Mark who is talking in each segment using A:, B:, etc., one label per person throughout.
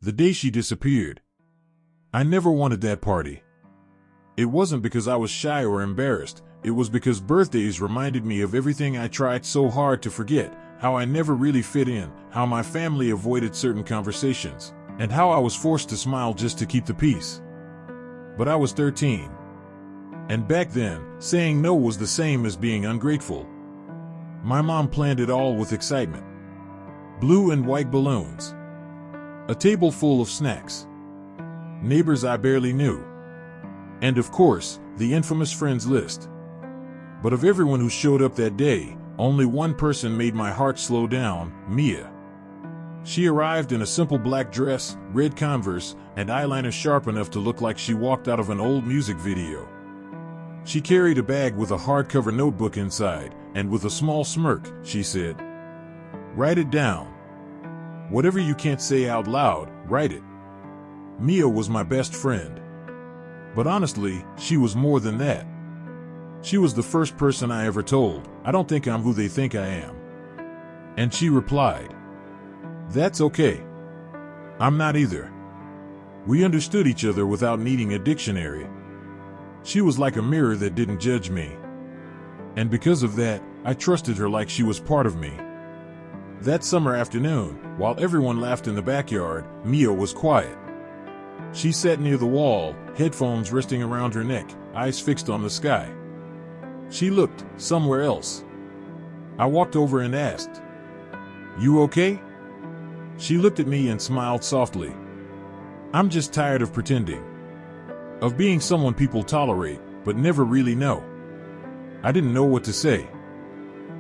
A: The day she disappeared. I never wanted that party. It wasn't because I was shy or embarrassed. It was because birthdays reminded me of everything I tried so hard to forget, how I never really fit in, how my family avoided certain conversations, and how I was forced to smile just to keep the peace. But I was 13. And back then, saying no was the same as being ungrateful. My mom planned it all with excitement. Blue and white balloons. A table full of snacks. Neighbors I barely knew. And of course, the infamous friends list. But of everyone who showed up that day, only one person made my heart slow down, Mia. She arrived in a simple black dress, red Converse, and eyeliner sharp enough to look like she walked out of an old music video. She carried a bag with a hardcover notebook inside, and with a small smirk, she said, "Write it down. Whatever you can't say out loud, write it." Mia was my best friend. But honestly, she was more than that. She was the first person I ever told, "I don't think I'm who they think I am." And she replied, "That's okay. I'm not either." We understood each other without needing a dictionary. She was like a mirror that didn't judge me. And because of that, I trusted her like she was part of me. That summer afternoon, while everyone laughed in the backyard, Mia was quiet. She sat near the wall, headphones resting around her neck, eyes fixed on the sky. She looked somewhere else. I walked over and asked, "You okay?" She looked at me and smiled softly. "I'm just tired of pretending. Of being someone people tolerate, but never really know." I didn't know what to say,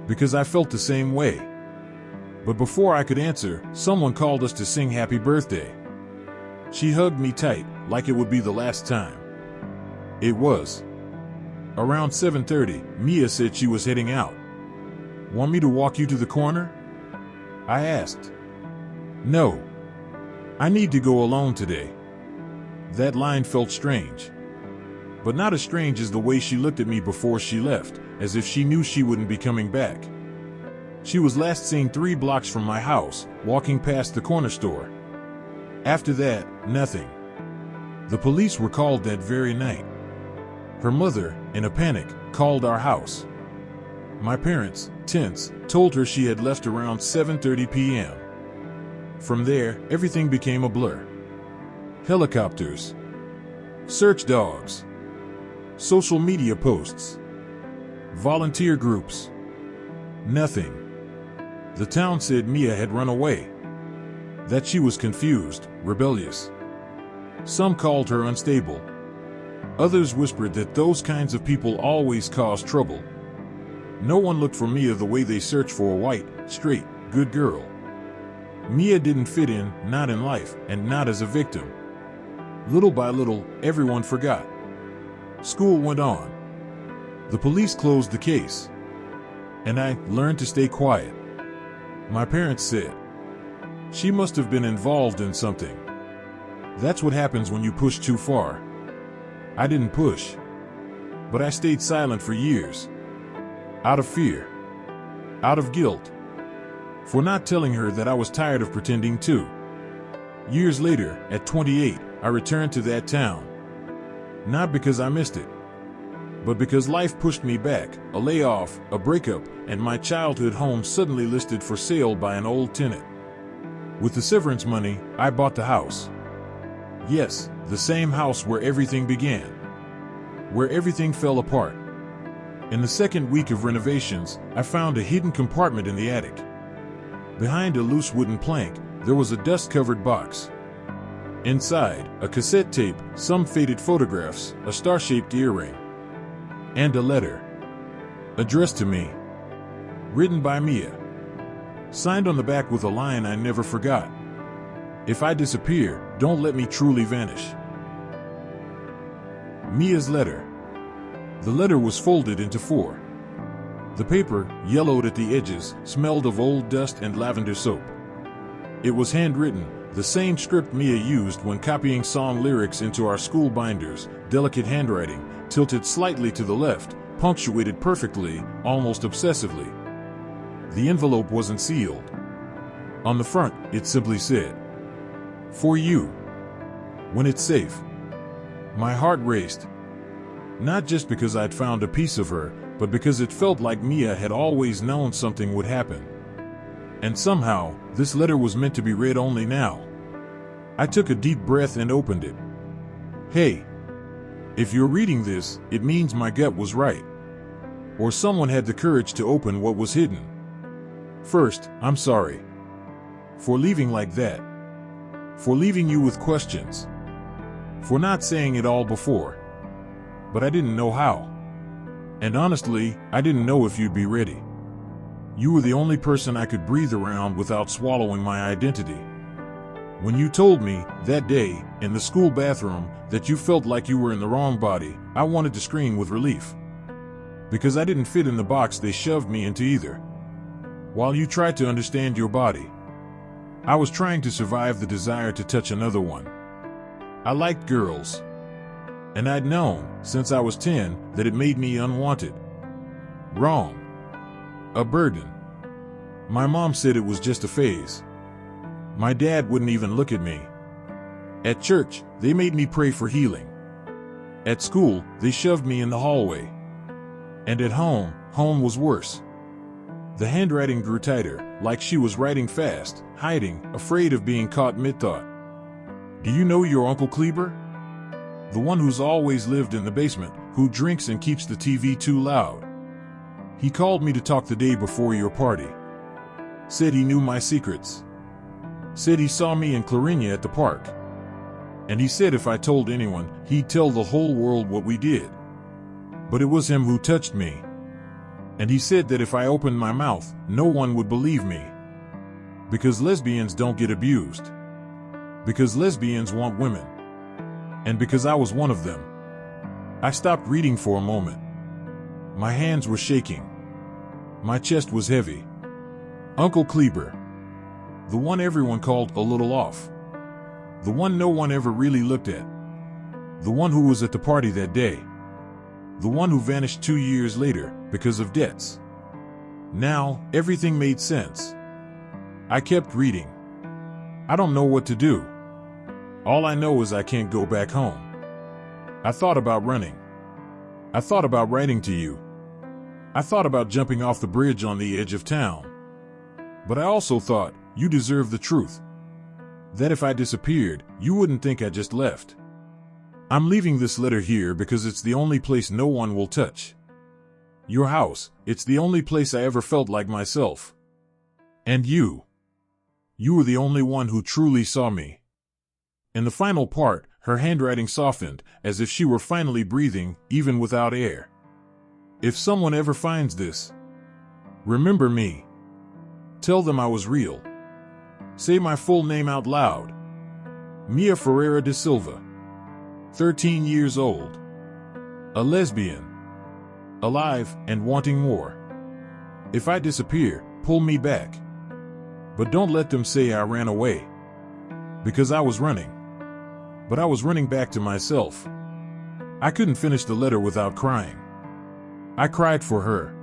A: because I felt the same way. But before I could answer, someone called us to sing happy birthday. She hugged me tight, like it would be the last time. It was. Around 7:30, Mia said she was heading out. "Want me to walk you to the corner?" I asked. "No. I need to go alone today." That line felt strange. But not as strange as the way she looked at me before she left, as if she knew she wouldn't be coming back. She was last seen 3 blocks from my house, walking past the corner store. After that, nothing. The police were called that very night. Her mother, in a panic, called our house. My parents, tense, told her she had left around 7:30 p.m. From there, everything became a blur. Helicopters. Search dogs. Social media posts. Volunteer groups. Nothing. The town said Mia had run away. That she was confused, rebellious. Some called her unstable. Others whispered that those kinds of people always cause trouble. No one looked for Mia the way they search for a white, straight, good girl. Mia didn't fit in, not in life, and not as a victim. Little by little, everyone forgot. School went on. The police closed the case. And I learned to stay quiet. My parents said, "She must have been involved in something." That's what happens when you push too far. I didn't push. But I stayed silent for years. Out of fear. Out of guilt. For not telling her that I was tired of pretending too. Years later, at 28, I returned to that town. Not because I missed it, but because life pushed me back, a layoff, a breakup, and my childhood home suddenly listed for sale by an old tenant. With the severance money, I bought the house. Yes, the same house where everything began. Where everything fell apart. In the second week of renovations, I found a hidden compartment in the attic. Behind a loose wooden plank, there was a dust-covered box. Inside, a cassette tape, some faded photographs, a star-shaped earring. And a letter. Addressed to me. Written by Mia. Signed on the back with a line I never forgot. "If I disappear, don't let me truly vanish." Mia's letter. The letter was folded into 4. The paper, yellowed at the edges, smelled of old dust and lavender soap. It was handwritten, the same script Mia used when copying song lyrics into our school binders, delicate handwriting, tilted slightly to the left, punctuated perfectly, almost obsessively. The envelope wasn't sealed. On the front, it simply said, For you. When it's safe. My heart raced. Not just because I'd found a piece of her, but because it felt like Mia had always known something would happen. And somehow, this letter was meant to be read only now. I took a deep breath and opened it. Hey. If you're reading this, it means my gut was right. Or someone had the courage to open what was hidden. First, I'm sorry. For leaving like that. For leaving you with questions. For not saying it all before. But I didn't know how. And honestly, I didn't know if you'd be ready. You were the only person I could breathe around without swallowing my identity. When you told me, that day, in the school bathroom, that you felt like you were in the wrong body, I wanted to scream with relief. Because I didn't fit in the box they shoved me into either. While you tried to understand your body, I was trying to survive the desire to touch another one. I liked girls. And I'd known, since I was 10, that it made me unwanted. Wrong. A burden. My mom said it was just a phase. My dad wouldn't even look at me. At church, they made me pray for healing. At school, they shoved me in the hallway. And at home, home was worse. The handwriting grew tighter, like she was writing fast, hiding, afraid of being caught mid-thought. Do you know your Uncle Kleber? The one who's always lived in the basement, who drinks and keeps the TV too loud. He called me to talk the day before your party. Said he knew my secrets. Said he saw me and Clarinia at the park. And he said if I told anyone, he'd tell the whole world what we did. But it was him who touched me. And he said that if I opened my mouth, no one would believe me. Because lesbians don't get abused. Because lesbians want women. And because I was one of them. I stopped reading for a moment. My hands were shaking. My chest was heavy. Uncle Kleber. The one everyone called a little off. The one no one ever really looked at. The one who was at the party that day. The one who vanished 2 years later because of debts. Now, everything made sense. I kept reading. I don't know what to do. All I know is I can't go back home. I thought about running. I thought about writing to you. I thought about jumping off the bridge on the edge of town. But I also thought, you deserve the truth. That if I disappeared, you wouldn't think I just left. I'm leaving this letter here because it's the only place no one will touch. Your house, it's the only place I ever felt like myself. And you. You were the only one who truly saw me. In the final part, her handwriting softened, as if she were finally breathing, even without air. If someone ever finds this, remember me. Tell them I was real. Say my full name out loud. Mia Ferreira da Silva. 13 years old. A lesbian. Alive and wanting more. If I disappear, pull me back. But don't let them say I ran away. Because I was running. But I was running back to myself. I couldn't finish the letter without crying. I cried for her.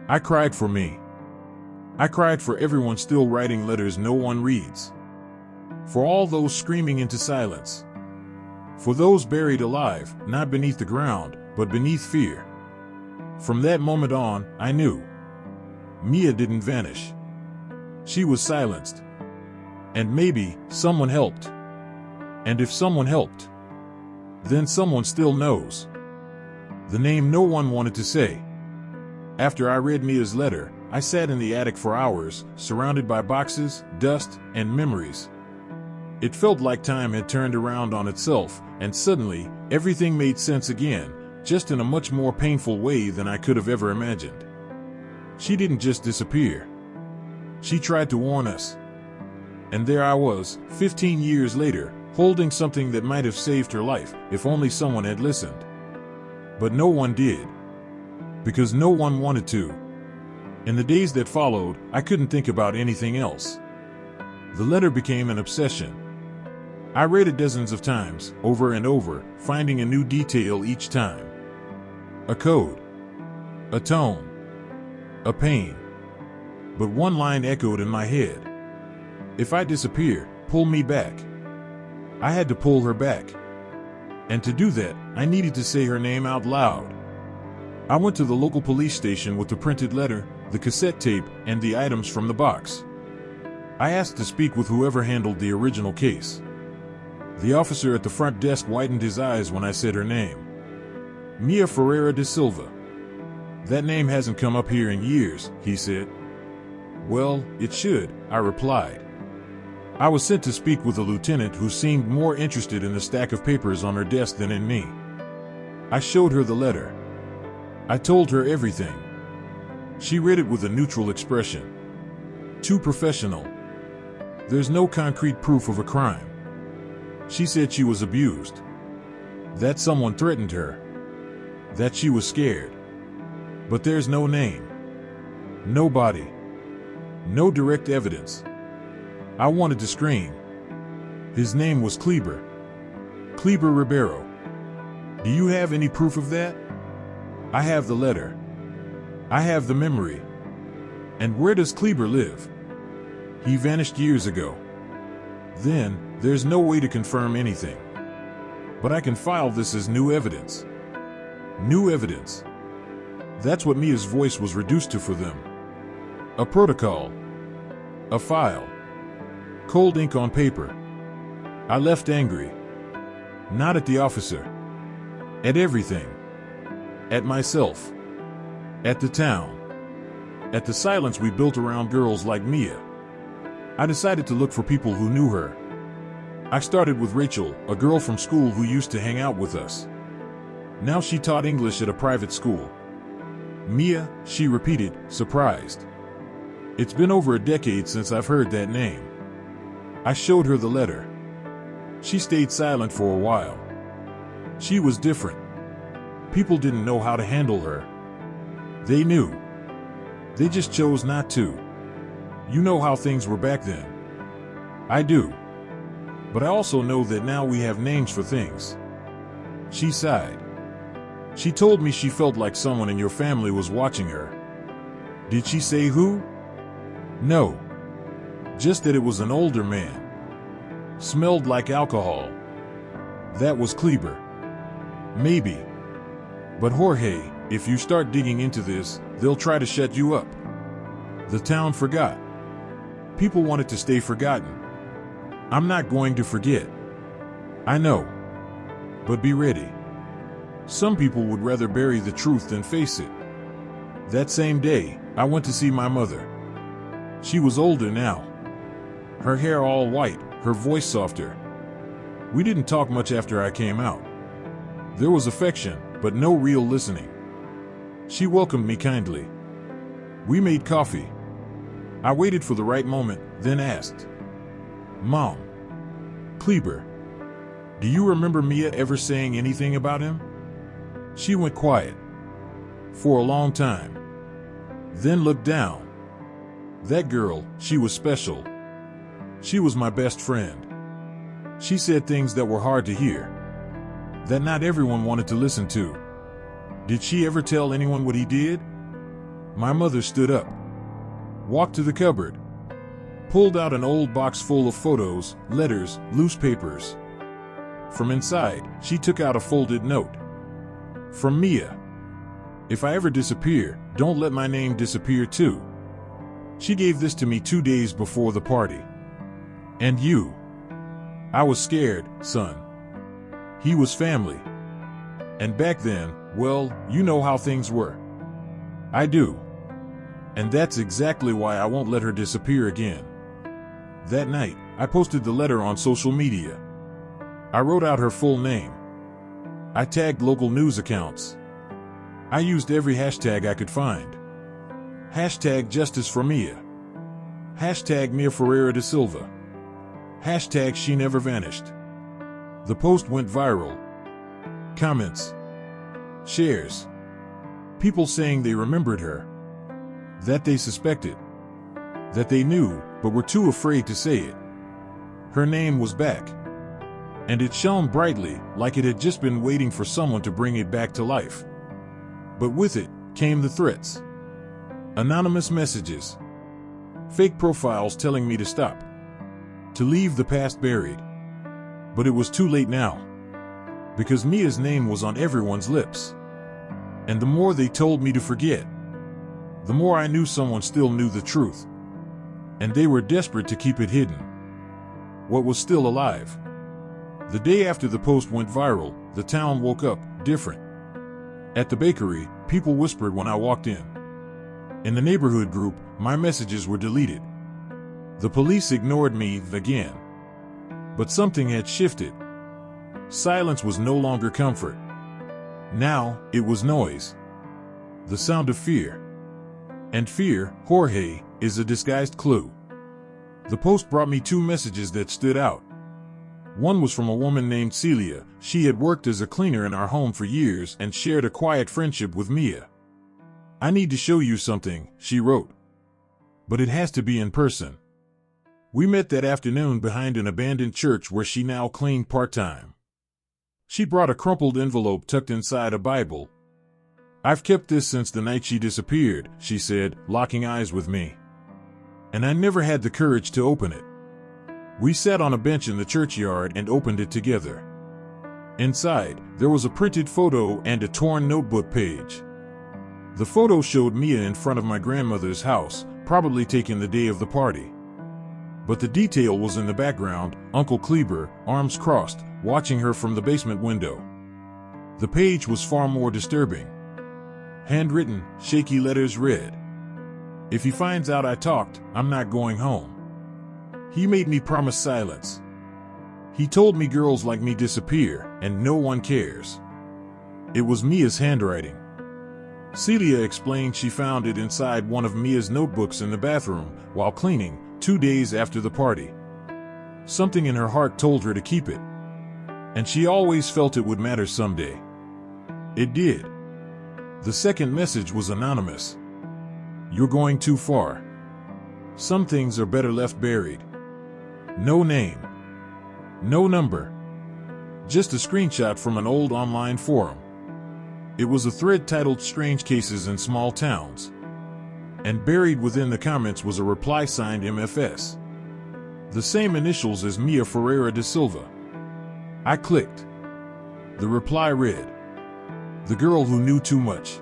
A: I cried for me. I cried for everyone still writing letters no one reads. For all those screaming into silence. For those buried alive, not beneath the ground, but beneath fear. From that moment on, I knew. Mia didn't vanish. She was silenced. And maybe someone helped. And if someone helped, then someone still knows. The name no one wanted to say. After I read Mia's letter, I sat in the attic for hours, surrounded by boxes, dust, and memories. It felt like time had turned around on itself, and suddenly, everything made sense again, just in a much more painful way than I could have ever imagined. She didn't just disappear. She tried to warn us. And there I was, 15 years later, holding something that might have saved her life, if only someone had listened. But no one did. Because no one wanted to. In the days that followed, I couldn't think about anything else. The letter became an obsession. I read it dozens of times, over and over, finding a new detail each time. A code. A tone. A pain. But one line echoed in my head. If I disappear, pull me back. I had to pull her back. And to do that, I needed to say her name out loud. I went to the local police station with the printed letter, the cassette tape, and the items from the box. I asked to speak with whoever handled the original case. The officer at the front desk widened his eyes when I said her name. Mia Ferreira da Silva. That name hasn't come up here in years, he said. Well, it should, I replied. I was sent to speak with a lieutenant who seemed more interested in the stack of papers on her desk than in me. I showed her the letter. I told her everything. She read it with a neutral expression. Too professional. There's no concrete proof of a crime. She said she was abused. That someone threatened her. That she was scared. But there's no name. No body. No direct evidence. I wanted to scream. His name was Kleber. Kleber Ribeiro. Do you have any proof of that? I have the letter. I have the memory. And where does Kleber live? He vanished years ago. Then, there's no way to confirm anything. But I can file this as new evidence. New evidence. That's what Mia's voice was reduced to for them. A protocol. A file. Cold ink on paper. I left angry. Not at the officer. At everything. At myself. At the town. At the silence we built around girls like Mia. I decided to look for people who knew her. I started with Rachel, a girl from school who used to hang out with us. Now she taught English at a private school. Mia, she repeated, surprised. It's been over a decade since I've heard that name. I showed her the letter. She stayed silent for a while. She was different. People didn't know how to handle her. They knew. They just chose not to. You know how things were back then. I do. But I also know that now we have names for things. She sighed. She told me she felt like someone in your family was watching her. Did she say who? No. Just that it was an older man. Smelled like alcohol. That was Kleber. Maybe. But Jorge, if you start digging into this, they'll try to shut you up. The town forgot. People wanted to stay forgotten. I'm not going to forget. I know. But be ready. Some people would rather bury the truth than face it. That same day, I went to see my mother. She was older now. Her hair all white, her voice softer. We didn't talk much after I came out. There was affection, but no real listening. She welcomed me kindly. We made coffee. I waited for the right moment, then asked, Mom, Kleber, do you remember Mia ever saying anything about him? She went quiet. For a long time. Then looked down. That girl, she was special. She was my best friend. She said things that were hard to hear. That not everyone wanted to listen to. Did she ever tell anyone what he did? My mother stood up. Walked to the cupboard. Pulled out an old box full of photos, letters, loose papers. From inside, she took out a folded note. From Mia. If I ever disappear, don't let my name disappear too. She gave this to me 2 days before the party. And you. I was scared, son. He was family. And back then, well, you know how things were. I do. And that's exactly why I won't let her disappear again. That night, I posted the letter on social media. I wrote out her full name. I tagged local news accounts. I used every hashtag I could find. Hashtag Justice for Mia. Hashtag Mia Ferreira da Silva. Hashtag She Never Vanished. The post went viral. Comments. Shares. People saying they remembered her. That they suspected. That they knew, but were too afraid to say it. Her name was back. And it shone brightly, like it had just been waiting for someone to bring it back to life. But with it, came the threats. Anonymous messages. Fake profiles telling me to stop. To leave the past buried. But it was too late now, because Mia's name was on everyone's lips. And the more they told me to forget, the more I knew someone still knew the truth. And they were desperate to keep it hidden. What was still alive? The day after the post went viral, the town woke up different. At the bakery, people whispered when I walked in. In the neighborhood group, my messages were deleted. The police ignored me again. But something had shifted. Silence was no longer comfort. Now, it was noise. The sound of fear. And fear, Jorge, is a disguised clue. The post brought me two messages that stood out. One was from a woman named Celia. She had worked as a cleaner in our home for years and shared a quiet friendship with Mia. "I need to show you something," she wrote. "But it has to be in person." We met that afternoon behind an abandoned church where she now cleaned part-time. She brought a crumpled envelope tucked inside a Bible. "I've kept this since the night she disappeared," she said, locking eyes with me. And I never had the courage to open it. We sat on a bench in the churchyard and opened it together. Inside, there was a printed photo and a torn notebook page. The photo showed Mia in front of my grandmother's house, probably taken the day of the party. But the detail was in the background, Uncle Kleber, arms crossed, watching her from the basement window. The page was far more disturbing. Handwritten, shaky letters read, "If he finds out I talked, I'm not going home. He made me promise silence. He told me girls like me disappear, and no one cares." It was Mia's handwriting. Celia explained she found it inside one of Mia's notebooks in the bathroom while cleaning 2 days after the party. Something in her heart told her to keep it. And she always felt it would matter someday. It did. The second message was anonymous. "You're going too far. Some things are better left buried." No name. No number. Just a screenshot from an old online forum. It was a thread titled "Strange Cases in Small Towns." And buried within the comments was a reply signed MFS. The same initials as Mia Ferreira da Silva. I clicked. The reply read, "The girl who knew too much."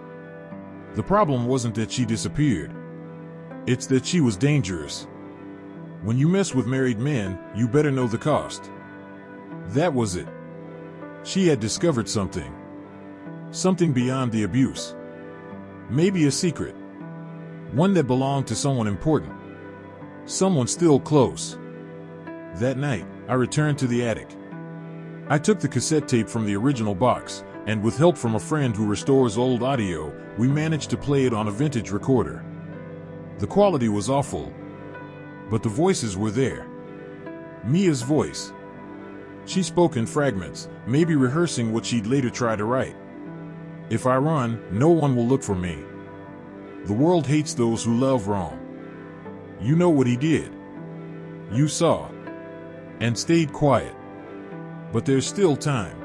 A: The problem wasn't that she disappeared. It's that she was dangerous. When you mess with married men, you better know the cost. That was it. She had discovered something. Something beyond the abuse. Maybe a secret. One that belonged to someone important. Someone still close. That night, I returned to the attic. I took the cassette tape from the original box, and with help from a friend who restores old audio, we managed to play it on a vintage recorder. The quality was awful, but the voices were there. Mia's voice. She spoke in fragments, maybe rehearsing what she'd later try to write. "If I run, no one will look for me. The world hates those who love wrong. You know what he did. You saw. And stayed quiet. But there's still time.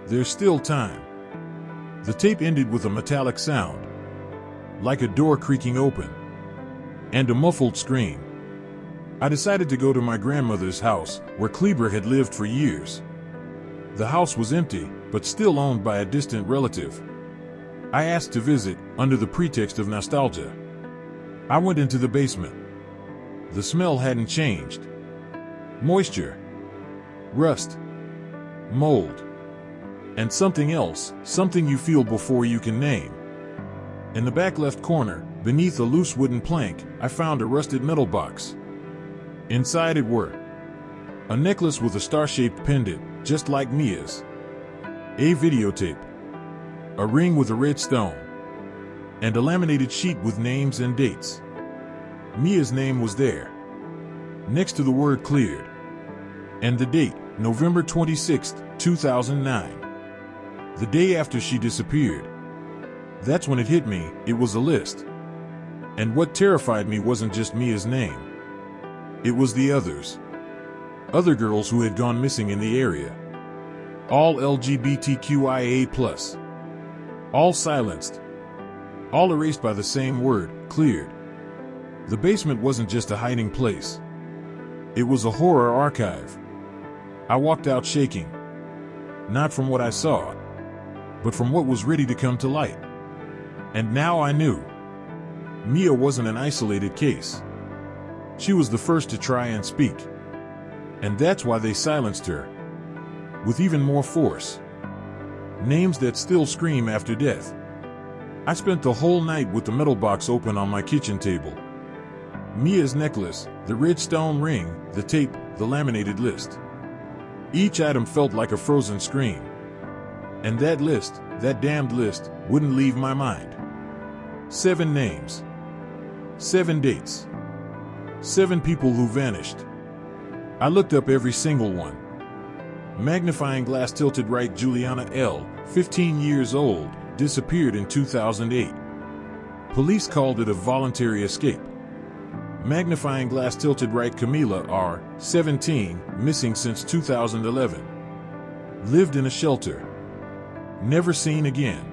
A: There's still time." The tape ended with a metallic sound, like a door creaking open, and a muffled scream. I decided to go to my grandmother's house, where Kleber had lived for years. The house was empty, but still owned by a distant relative. I asked to visit, under the pretext of nostalgia. I went into the basement. The smell hadn't changed. Moisture. Rust. Mold. And something else, something you feel before you can name. In the back left corner, beneath a loose wooden plank, I found a rusted metal box. Inside it were a necklace with a star-shaped pendant, just like Mia's, a videotape, a ring with a red stone, and a laminated sheet with names and dates. Mia's name was there, next to the word "cleared," and the date, November 26, 2009. The day after she disappeared. That's when it hit me, it was a list. And what terrified me wasn't just Mia's name. It was the others. Other girls who had gone missing in the area. All LGBTQIA+. All silenced. All erased by the same word, cleared. The basement wasn't just a hiding place. It was a horror archive. I walked out shaking. Not from what I saw, but from what was ready to come to light. And now I knew. Mia wasn't an isolated case. She was the first to try and speak. And that's why they silenced her. With even more force. Names that still scream after death. I spent the whole night with the metal box open on my kitchen table. Mia's necklace, the red stone ring, the tape, the laminated list. Each item felt like a frozen scream. And that list, that damned list, wouldn't leave my mind. 7 names. 7 dates. 7 people who vanished. I looked up every single one. Magnifying glass tilted right Juliana L., 15 years old, disappeared in 2008. Police called it a voluntary escape. Magnifying glass tilted right Camila R., 17, missing since 2011. Lived in a shelter. Never seen again.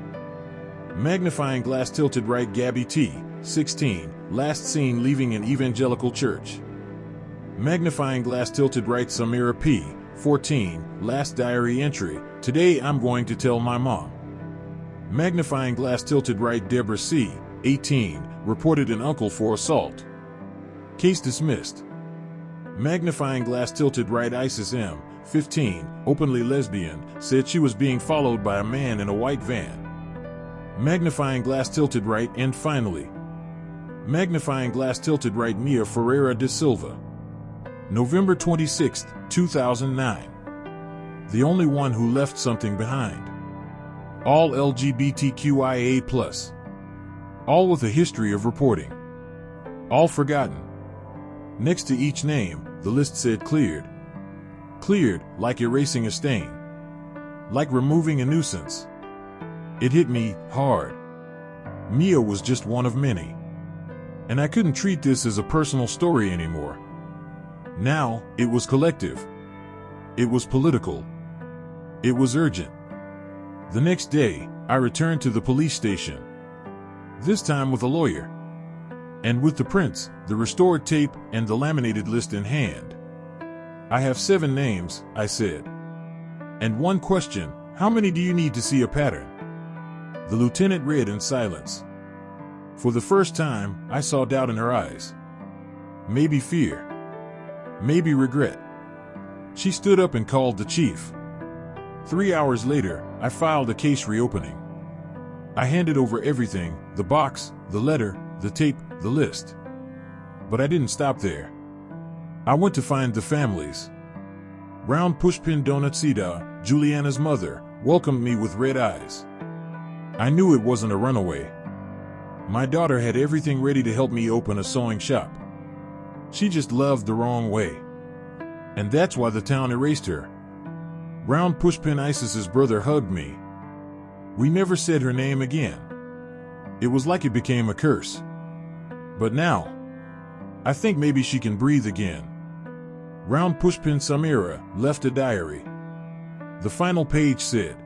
A: Magnifying glass tilted right Gabby T., 16, last seen leaving an evangelical church. Magnifying glass tilted right Samira P., 14, last diary entry, today I'm going to tell my mom. Magnifying glass tilted right Deborah C., 18, reported an uncle for assault. Case dismissed. Magnifying glass tilted right Isis M., 15, openly lesbian, said she was being followed by a man in a white van. Magnifying glass tilted right and finally. Magnifying glass tilted right Mia Ferreira de Silva. November 26, 2009. The only one who left something behind. All LGBTQIA+. All with a history of reporting. All forgotten. Next to each name, the list said cleared. Cleared, like erasing a stain. Like removing a nuisance. It hit me hard. Mia was just one of many. And I couldn't treat this as a personal story anymore. Now, it was collective. It was political. It was urgent. The next day, I returned to the police station. This time with a lawyer. And with the prints, the restored tape, and the laminated list in hand. I have 7 names, I said. And one question, how many do you need to see a pattern? The lieutenant read in silence. For the first time, I saw doubt in her eyes. Maybe fear. Maybe regret. She stood up and called the chief. 3 hours later, I filed a case reopening. I handed over everything, the box, the letter, the tape, the list. But I didn't stop there. I went to find the families. Round Pushpin Donatsida, Juliana's mother, welcomed me with red eyes. I knew it wasn't a runaway. My daughter had everything ready to help me open a sewing shop. She just loved the wrong way. And that's why the town erased her. Round Pushpin Isis's brother hugged me. We never said her name again. It was like it became a curse. But now, I think maybe she can breathe again. Round Pushpin Samira left a diary. The final page said,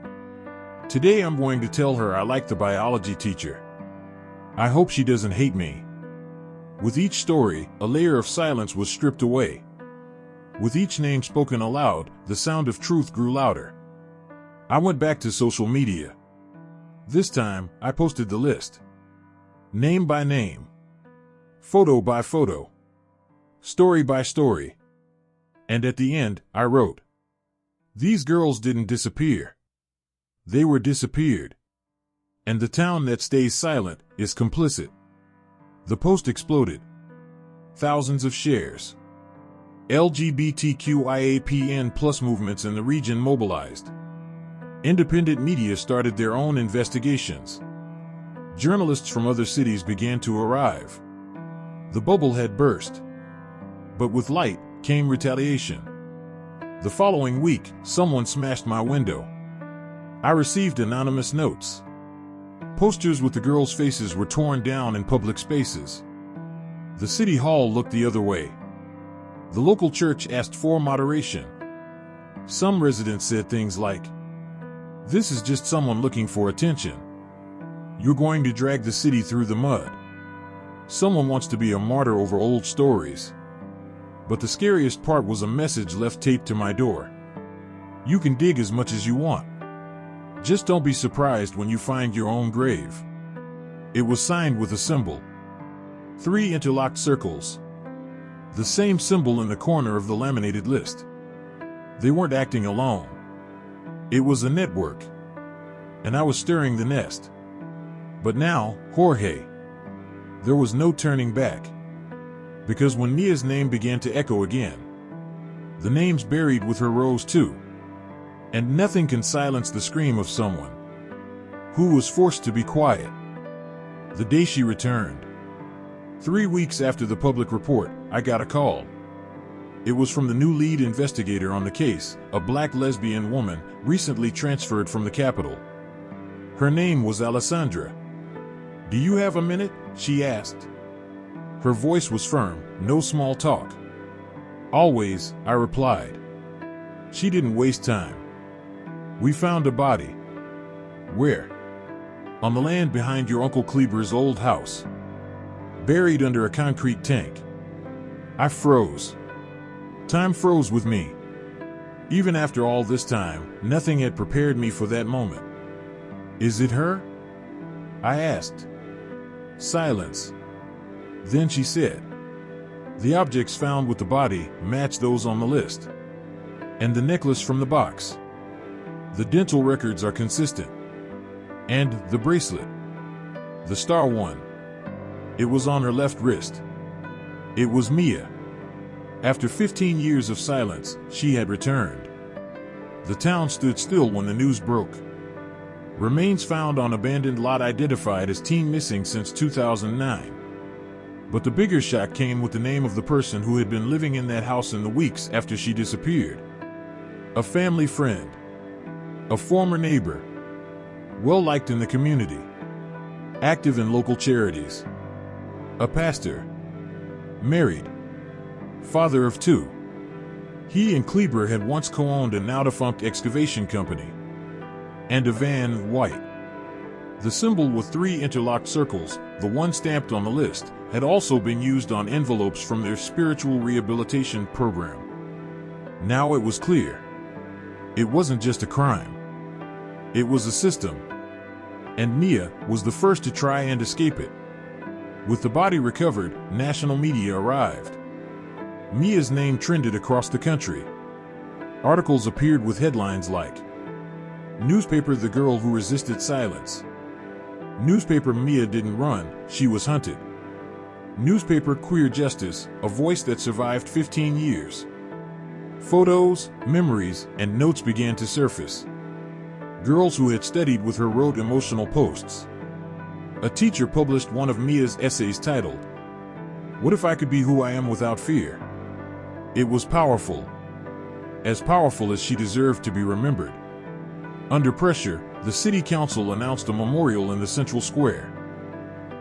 A: "Today I'm going to tell her I like the biology teacher. I hope she doesn't hate me." With each story, a layer of silence was stripped away. With each name spoken aloud, the sound of truth grew louder. I went back to social media. This time, I posted the list. Name by name. Photo by photo. Story by story. And at the end, I wrote, "These girls didn't disappear. They were disappeared. And the town that stays silent is complicit." The post exploded. Thousands of shares. LGBTQIAPN+ movements in the region mobilized. Independent media started their own investigations. Journalists from other cities began to arrive. The bubble had burst. But with light came retaliation. The following week, someone smashed my window. I received anonymous notes. Posters with the girls' faces were torn down in public spaces. The city hall looked the other way. The local church asked for moderation. Some residents said things like, "This is just someone looking for attention. You're going to drag the city through the mud. Someone wants to be a martyr over old stories." But the scariest part was a message left taped to my door. You can dig as much as you want. Just don't be surprised when you find your own grave. It was signed with a symbol. 3 interlocked circles. The same symbol in the corner of the laminated list. They weren't acting alone. It was a network. And I was stirring the nest. But now, Jorge. There was no turning back. Because when Mia's name began to echo again, the names buried with her rose too. And nothing can silence the scream of someone who was forced to be quiet. The day she returned. 3 weeks after the public report, I got a call. It was from the new lead investigator on the case, a black lesbian woman recently transferred from the capital. Her name was Alessandra. "Do you have a minute?" she asked. Her voice was firm, no small talk. "Always," I replied. She didn't waste time. "We found a body." "Where?" "On the land behind your Uncle Kleber's old house. Buried under a concrete tank." I froze. Time froze with me. Even after all this time, nothing had prepared me for that moment. "Is it her?" I asked. Silence. Then she said, "The objects found with the body match those on the list. And the necklace from the box. The dental records are consistent. And the bracelet. The star one. It was on her left wrist. It was Mia. After 15 years of silence, she had returned." The town stood still when the news broke. Remains found on abandoned lot identified as teen missing since 2009. But the bigger shock came with the name of the person who had been living in that house in the weeks after she disappeared. A family friend. A former neighbor. Well-liked in the community. Active in local charities. A pastor. Married. Father of 2. He and Kleber had once co-owned a now-defunct excavation company. And a van, white. The symbol with 3 interlocked circles, the one stamped on the list, had also been used on envelopes from their spiritual rehabilitation program. Now it was clear. It wasn't just a crime. It was a system. And Mia was the first to try and escape it. With the body recovered, national media arrived. Mia's name trended across the country. Articles appeared with headlines like, "Newspaper, the girl who resisted silence." Newspaper, Mia didn't run, she was hunted. Newspaper, Queer Justice, a voice that survived 15 years. Photos, memories, and notes began to surface. Girls who had studied with her wrote emotional posts. A teacher published one of Mia's essays titled, "What if I could be who I am without fear?" It was powerful. As powerful as she deserved to be remembered. Under pressure, the city council announced a memorial in the central square.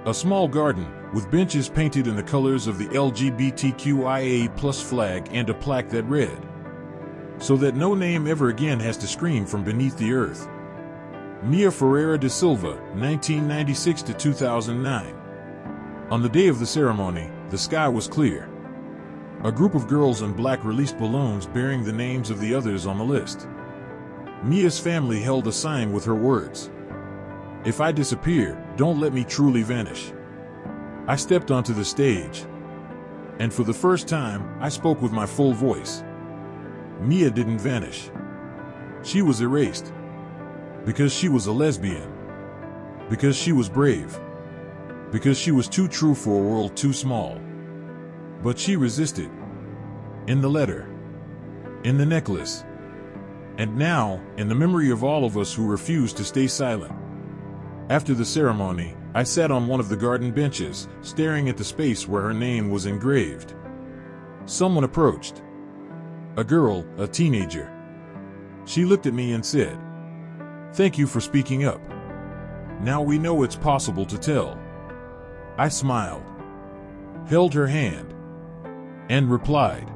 A: A small garden, with benches painted in the colors of the LGBTQIA+ flag and a plaque that read, "So that no name ever again has to scream from beneath the earth." Mia Ferreira da Silva, 1996 to 2009. On the day of the ceremony, the sky was clear. A group of girls in black released balloons bearing the names of the others on the list. Mia's family held a sign with her words, "If I disappear, don't let me truly vanish." I stepped onto the stage. And for the first time, I spoke with my full voice. Mia didn't vanish. She was erased. Because she was a lesbian. Because she was brave. Because she was too true for a world too small. But she resisted. In the letter. In the necklace. And now, in the memory of all of us who refused to stay silent. After the ceremony, I sat on one of the garden benches, staring at the space where her name was engraved. Someone approached. A girl, a teenager. She looked at me and said, "Thank you for speaking up. Now we know it's possible to tell." I smiled, held her hand, and replied,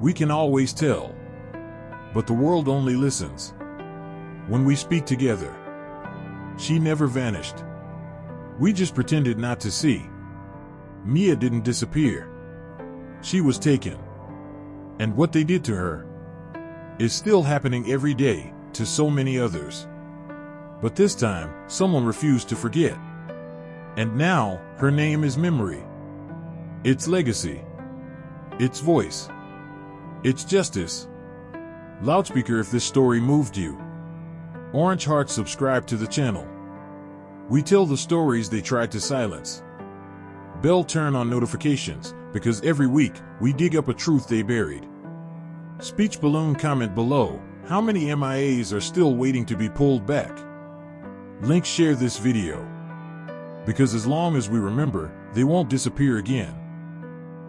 A: "We can always tell. But the world only listens when we speak together." She never vanished. We just pretended not to see. Mia didn't disappear. She was taken. And what they did to her, is still happening every day to so many others. But this time, someone refused to forget. And now, her name is memory. It's legacy. It's voice. It's justice. Loudspeaker if this story moved you. Orange heart subscribe to the channel. We tell the stories they tried to silence. Bell turn on notifications, because every week, we dig up a truth they buried. Speech balloon comment below, how many MIAs are still waiting to be pulled back? Link share this video. Because as long as we remember, they won't disappear again.